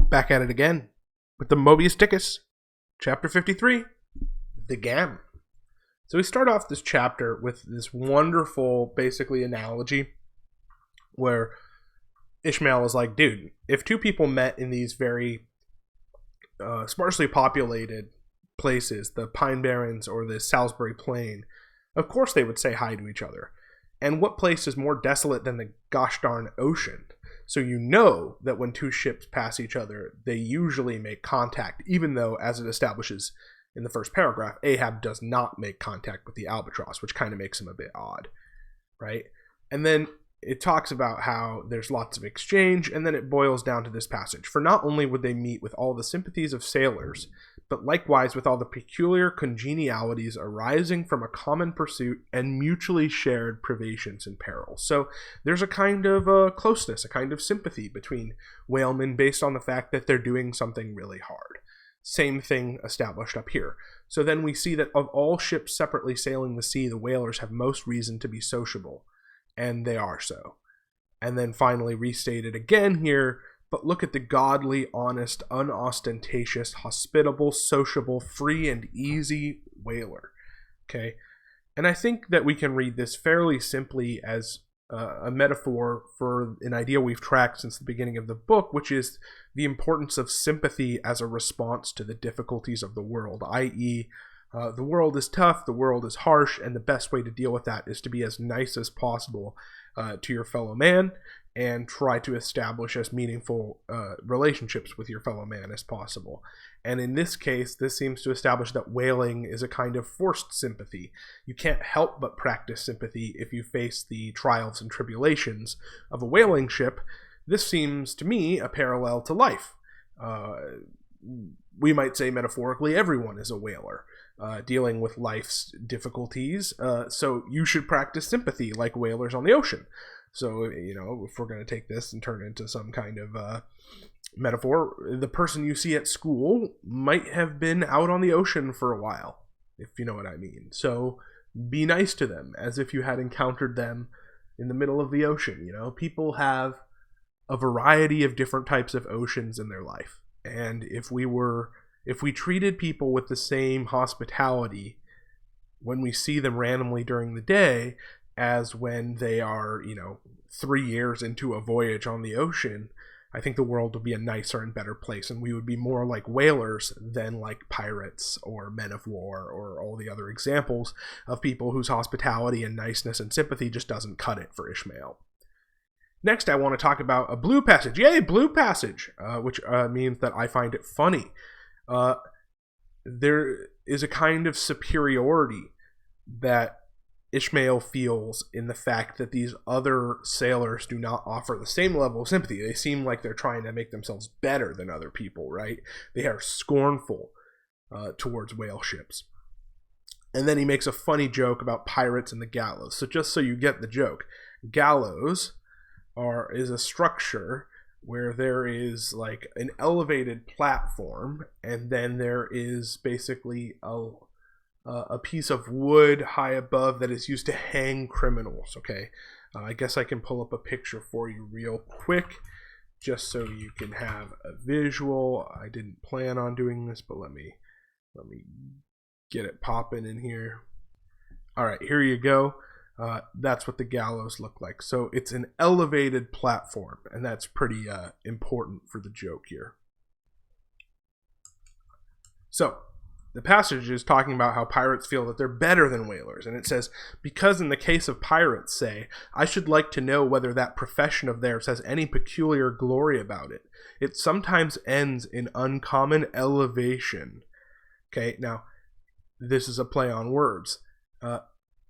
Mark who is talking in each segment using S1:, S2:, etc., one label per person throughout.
S1: Back at it again with the Moby Stickus, chapter 53, the Gam. So we start off this chapter with this wonderful, basically, analogy where Ishmael is like, dude, if two people met in these very sparsely populated places, the Pine Barrens or the Salisbury Plain, of course they would say hi to each other. And what place is more desolate than the gosh darn ocean? So you know that when two ships pass each other, they usually make contact, even though, as it establishes in the first paragraph, Ahab does not make contact with the albatross, which kind of makes him a bit odd, right? And then it talks about how there's lots of exchange, and then it boils down to this passage. For not only would they meet with all the sympathies of sailors, but likewise with all the peculiar congenialities arising from a common pursuit and mutually shared privations and perils. So there's a kind of closeness, a kind of sympathy between whalemen based on the fact that they're doing something really hard. Same thing established up here. So then we see that of all ships separately sailing the sea, the whalers have most reason to be sociable, and they are so. And then finally restated again here, but look at the godly, honest, unostentatious, hospitable, sociable, free and easy whaler. Okay? And I think that we can read this fairly simply as a metaphor for an idea we've tracked since the beginning of the book, which is the importance of sympathy as a response to the difficulties of the world, i.e., the world is tough, the world is harsh, and the best way to deal with that is to be as nice as possible to your fellow man and try to establish as meaningful relationships with your fellow man as possible. And in this case, this seems to establish that whaling is a kind of forced sympathy. You can't help but practice sympathy if you face the trials and tribulations of a whaling ship. This seems to me a parallel to life. We might say metaphorically, everyone is a whaler. Dealing with life's difficulties, so you should practice sympathy like whalers on the ocean. So, if we're going to take this and turn it into some kind of metaphor, the person you see at school might have been out on the ocean for a while, if you know what I mean. So be nice to them as if you had encountered them in the middle of the ocean. People have a variety of different types of oceans in their life, and if we treated people with the same hospitality when we see them randomly during the day as when they are, 3 years into a voyage on the ocean, I think the world would be a nicer and better place, and we would be more like whalers than like pirates or men of war or all the other examples of people whose hospitality and niceness and sympathy just doesn't cut it for Ishmael. Next, I want to talk about a blue passage. Yay, blue passage, which means that I find it funny. There is a kind of superiority that Ishmael feels in the fact that these other sailors do not offer the same level of sympathy. They seem like they're trying to make themselves better than other people, right? They are scornful towards whale ships. And then he makes a funny joke about pirates and the gallows. So just so you get the joke, gallows is a structure where there is like an elevated platform, and then there is basically a piece of wood high above that is used to hang criminals, okay? I guess I can pull up a picture for you real quick, just so you can have a visual. I didn't plan on doing this, but let me get it popping in here. All right, here you go. That's what the gallows look like. So it's an elevated platform, and that's pretty important for the joke here. So the passage is talking about how pirates feel that they're better than whalers, and it says, because in the case of pirates, say, I should like to know whether that profession of theirs has any peculiar glory about it. It sometimes ends in uncommon elevation. Okay, now, this is a play on words.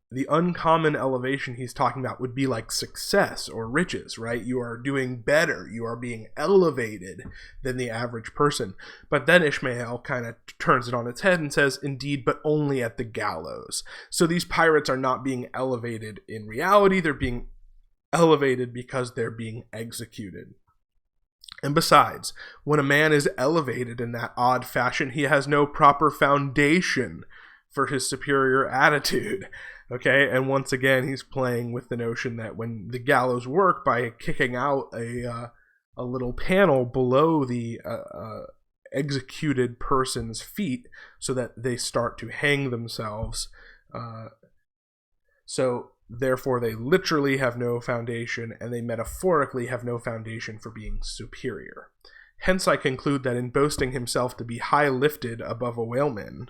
S1: The uncommon elevation he's talking about would be like success or riches, right? You are doing better. You are being elevated than the average person. But then Ishmael kind of turns it on its head and says, indeed, but only at the gallows. So these pirates are not being elevated in reality. They're being elevated because they're being executed. And besides, when a man is elevated in that odd fashion, he has no proper foundation for his superior attitude. Okay, and once again, he's playing with the notion that when the gallows work by kicking out a a little panel below the executed person's feet so that they start to hang themselves. So therefore they literally have no foundation, and they metaphorically have no foundation for being superior. Hence I conclude that in boasting himself to be high lifted above a whaleman,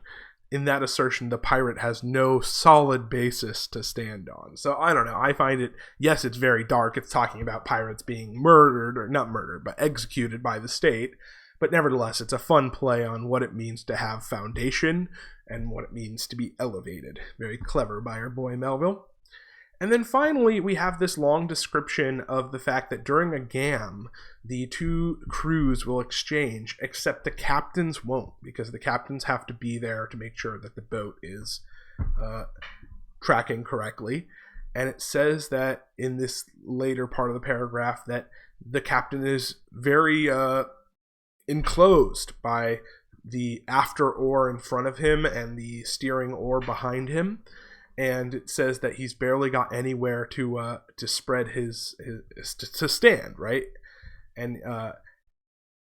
S1: in that assertion the pirate has no solid basis to stand on. So I don't know, I find it, yes, it's very dark, it's talking about pirates being murdered, or not murdered, but executed by the state, but nevertheless it's a fun play on what it means to have foundation and what it means to be elevated. Very clever by our boy Melville. And then finally, we have this long description of the fact that during a gam, the two crews will exchange, except the captains won't, because the captains have to be there to make sure that the boat is tracking correctly. And it says that in this later part of the paragraph that the captain is very enclosed by the after oar in front of him and the steering oar behind him. And it says that he's barely got anywhere to spread to stand, right? And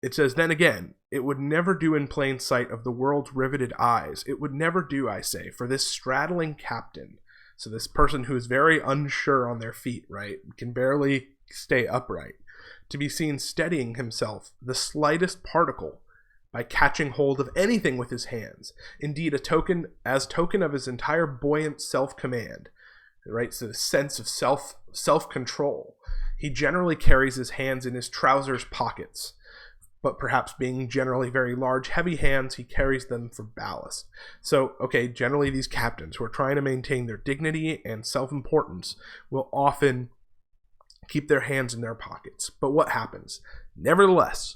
S1: it says, then again, it would never do in plain sight of the world's riveted eyes. It would never do, I say, for this straddling captain, so this person who is very unsure on their feet, right, can barely stay upright, to be seen steadying himself the slightest particle by catching hold of anything with his hands, indeed token of his entire buoyant self-command, right? So the sense of self-control. He generally carries his hands in his trousers pockets, but perhaps being generally very large, heavy hands, he carries them for ballast. So, okay, generally these captains who are trying to maintain their dignity and self-importance will often keep their hands in their pockets. But what happens? Nevertheless,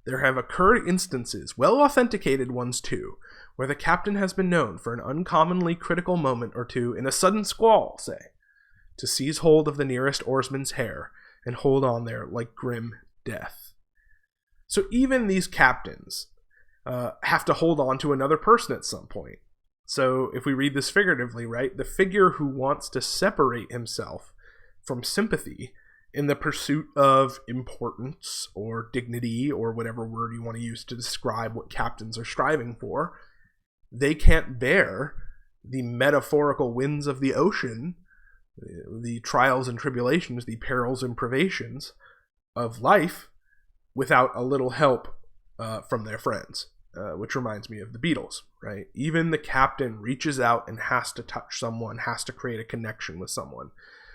S1: there have occurred instances, well authenticated ones too, where the captain has been known for an uncommonly critical moment or two in a sudden squall, say, to seize hold of the nearest oarsman's hair and hold on there like grim death. So even these captains have to hold on to another person at some point. So if we read this figuratively, right, the figure who wants to separate himself from sympathy in the pursuit of importance or dignity or whatever word you want to use to describe what captains are striving for, they can't bear the metaphorical winds of the ocean, the trials and tribulations, the perils and privations of life without a little help from their friends, which reminds me of the Beatles, right? Even the captain reaches out and has to touch someone, has to create a connection with someone.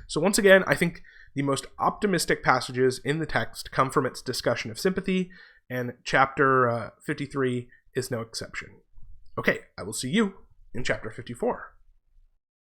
S1: So once again, I think the most optimistic passages in the text come from its discussion of sympathy, and chapter 53 is no exception. Okay, I will see you in chapter 54.